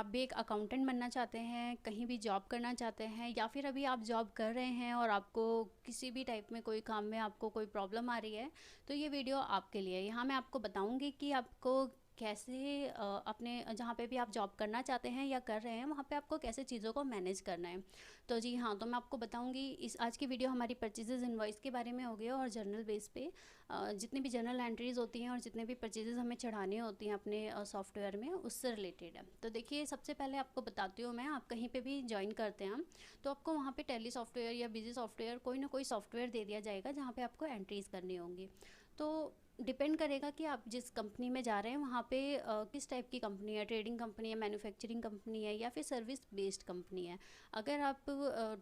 आप भी एक अकाउंटेंट बनना चाहते हैं, कहीं भी जॉब करना चाहते हैं, या फिर अभी आप जॉब कर रहे हैं और आपको किसी भी टाइप में कोई काम में आपको कोई प्रॉब्लम आ रही है, तो ये वीडियो आपके लिए है। यहाँ मैं आपको बताऊंगी कि आपको कैसे अपने जहाँ पे भी आप जॉब करना चाहते हैं या कर रहे हैं वहाँ पे आपको कैसे चीज़ों को मैनेज करना है। तो जी हाँ, तो मैं आपको बताऊंगी। इस आज की वीडियो हमारी परचेजेस इनवॉइस के बारे में होगी और जर्नल बेस पे जितनी भी जर्नल एंट्रीज़ होती हैं और जितने भी परचेजेस हमें चढ़ानी होती हैं अपने सॉफ्टवेयर में, उससे रिलेटेड है। तो देखिए, सबसे पहले आपको बताती हूँ मैं, आप कहीं पे भी ज्वाइन करते हैं तो आपको वहाँ पे टैली सॉफ्टवेयर या बिजी सॉफ्टवेयर कोई ना कोई सॉफ्टवेयर दे दिया जाएगा जहाँ पे आपको एंट्रीज़ करनी होंगी। तो डिपेंड करेगा कि आप जिस कंपनी में जा रहे हैं वहाँ पे किस टाइप की कंपनी है, ट्रेडिंग कंपनी है, मैन्युफैक्चरिंग कंपनी है या फिर सर्विस बेस्ड कंपनी है। अगर आप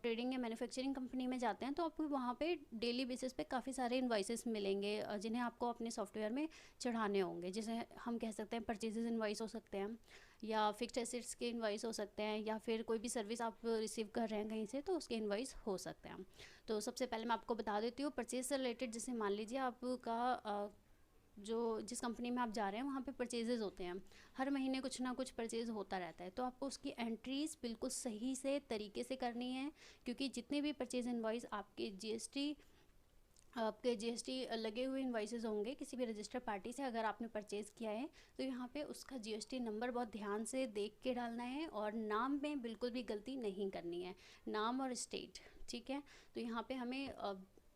ट्रेडिंग या मैन्युफैक्चरिंग कंपनी में जाते हैं तो आपको वहाँ पे डेली बेसिस पे काफ़ी सारे इन्वाइसेस मिलेंगे जिन्हें आपको अपने सॉफ्टवेयर में चढ़ाने होंगे, जिसे हम कह सकते हैं परचेजेस इन्वाइस हो सकते हैं या फिक्स्ड एसेट्स के इन्वाइस हो सकते हैं या फिर कोई भी सर्विस आप रिसीव कर रहे हैं कहीं से तो उसके इन्वाइस हो सकते हैं। तो सबसे पहले मैं आपको बता देती हूँ परचेज से रिलेटेड। जैसे मान लीजिए आपका जो जिस कंपनी में आप जा रहे हैं वहाँ पे परचेजेस होते हैं, हर महीने कुछ ना कुछ परचेज होता रहता है, तो आपको उसकी एंट्रीज़ बिल्कुल सही से तरीके से करनी है। क्योंकि जितने भी परचेज इनवॉइस आपके जीएसटी लगे हुए इन्वाइसेस होंगे किसी भी रजिस्टर्ड पार्टी से, अगर आपने परचेज़ किया है तो यहाँ पे उसका जीएसटी नंबर बहुत ध्यान से देख के डालना है और नाम में बिल्कुल भी गलती नहीं करनी है, नाम और स्टेट। ठीक है, तो यहाँ पे हमें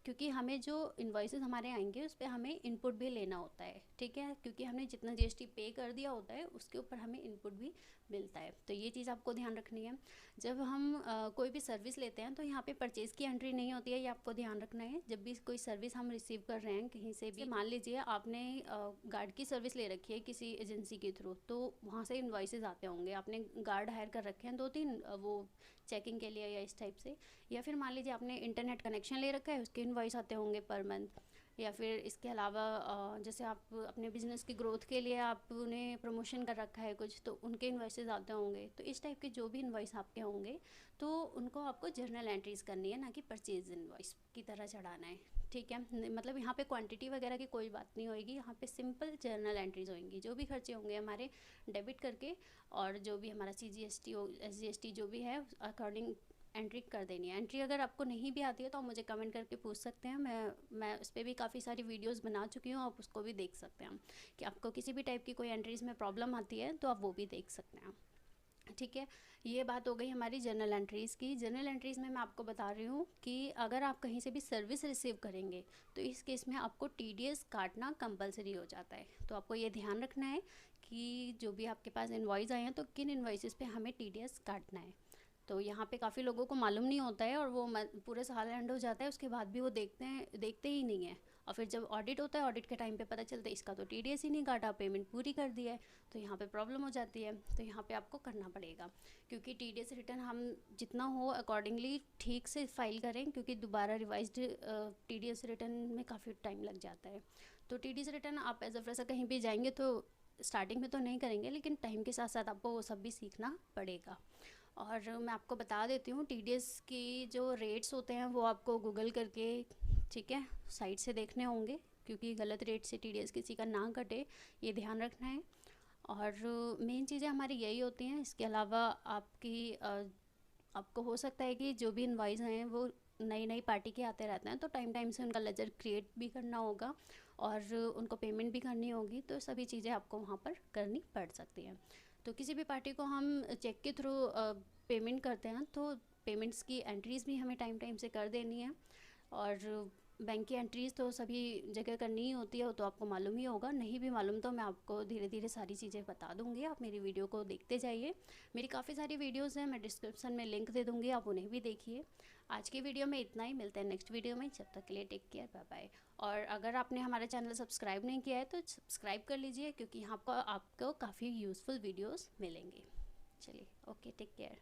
क्योंकि हमें जो इन्वाइसेस हमारे आएंगे उस पर हमें इनपुट भी लेना होता है। ठीक है, क्योंकि हमने जितना जीएसटी पे कर दिया होता है उसके ऊपर हमें इनपुट भी मिलता है, तो ये चीज़ आपको ध्यान रखनी है। जब हम कोई भी सर्विस लेते हैं तो यहाँ पे परचेज़ की एंट्री नहीं होती है, ये आपको ध्यान रखना है। जब भी कोई सर्विस हम रिसीव कर रहे हैं कहीं से भी, मान लीजिए आपने गार्ड की सर्विस ले रखी है किसी एजेंसी के थ्रू, तो वहाँ से इन्वाइसेस आते होंगे, आपने गार्ड हायर कर रखे हैं 2-3 वो चेकिंग के लिए या इस टाइप से, या फिर मान लीजिए आपने इंटरनेट कनेक्शन ले रखा है उसके इन्वाइस आते होंगे पर मंथ, या फिर इसके अलावा जैसे आप अपने बिज़नेस की ग्रोथ के लिए आपने प्रमोशन कर रखा है कुछ, तो उनके इन्वाइसेस आते होंगे। तो इस टाइप के जो भी इन्वाइस आपके होंगे तो उनको आपको जर्नल एंट्रीज़ करनी है, ना कि परचेज इन्वाइस की तरह चढ़ाना है। ठीक है, मतलब यहाँ पे क्वांटिटी वगैरह की कोई बात नहीं होगी, यहाँ पे सिंपल जर्नल एंट्रीज होंगी। जो भी खर्चे होंगे हमारे डेबिट करके और जो भी हमारा CGST हो, SGST जो भी है अकॉर्डिंग एंट्री कर देनी है। एंट्री अगर आपको नहीं भी आती है तो आप मुझे कमेंट करके पूछ सकते हैं, मैं उस पर भी काफ़ी सारी वीडियोस बना चुकी हूँ, आप उसको भी देख सकते हैं कि आपको किसी भी टाइप की कोई एंट्रीज़ में प्रॉब्लम आती है तो आप वो भी देख सकते हैं। ठीक है, ये बात हो गई हमारी जनरल एंट्रीज़ की। जनरल एंट्रीज़ में मैं आपको बता रही हूँ कि अगर आप कहीं से भी सर्विस रिसीव करेंगे तो इस केस में आपको TDS काटना कंपलसरी हो जाता है। तो आपको ये ध्यान रखना है कि जो भी आपके पास इन्वॉइस आए हैं तो किन इन्वॉइसेस पे हमें TDS काटना है। तो यहाँ पे काफ़ी लोगों को मालूम नहीं होता है और वो पूरे साल एंड हो जाता है उसके बाद भी वो देखते ही नहीं है, और फिर जब ऑडिट होता है ऑडिट के टाइम पे पता चलता है इसका तो TDS ही नहीं काटा, पेमेंट पूरी कर दी है, तो यहाँ पे प्रॉब्लम हो जाती है। तो यहाँ पे आपको करना पड़ेगा, क्योंकि TDS रिटर्न हम जितना हो अकॉर्डिंगली ठीक से फाइल करें, क्योंकि दोबारा रिवाइज्ड TDS रिटर्न में काफ़ी टाइम लग जाता है। तो TDS रिटर्न आप एज अ फ्रेशर कहीं भी जाएंगे तो स्टार्टिंग में तो नहीं करेंगे, लेकिन टाइम के साथ साथ आपको वो सब भी सीखना पड़ेगा। और मैं आपको बता देती हूँ TDS की जो रेट्स होते हैं वो आपको गूगल करके, ठीक है, साइट से देखने होंगे, क्योंकि गलत रेट से TDS किसी का ना कटे, ये ध्यान रखना है। और मेन चीज़ें हमारी यही होती हैं। इसके अलावा आपको हो सकता है कि जो भी इन्वाइस हैं वो नई नई पार्टी के आते रहते हैं, तो टाइम टाइम से उनका लेजर क्रिएट भी करना होगा और उनको पेमेंट भी करनी होगी, तो सभी चीज़ें आपको वहाँ पर करनी पड़ सकती हैं। तो किसी भी पार्टी को हम चेक के थ्रू पेमेंट करते हैं तो पेमेंट्स की एंट्रीज़ भी हमें टाइम टाइम से कर देनी है। और बैंक की एंट्रीज़ तो सभी जगह करनी ही होती है, वो तो आपको मालूम ही होगा। नहीं भी मालूम तो मैं आपको धीरे धीरे सारी चीज़ें बता दूंगी, आप मेरी वीडियो को देखते जाइए। मेरी काफ़ी सारी वीडियोस हैं, मैं डिस्क्रिप्शन में लिंक दे दूँगी, आप उन्हें भी देखिए। आज की वीडियो में इतना ही, मिलते हैं नेक्स्ट वीडियो में, जब तक के लिए टेक केयर, बाय बाय। और अगर आपने हमारा चैनल सब्सक्राइब नहीं किया है तो सब्सक्राइब कर लीजिए, क्योंकि यहाँ पर आपको काफ़ी यूज़फुल वीडियोज़ मिलेंगे। चलिए, ओके, टेक केयर।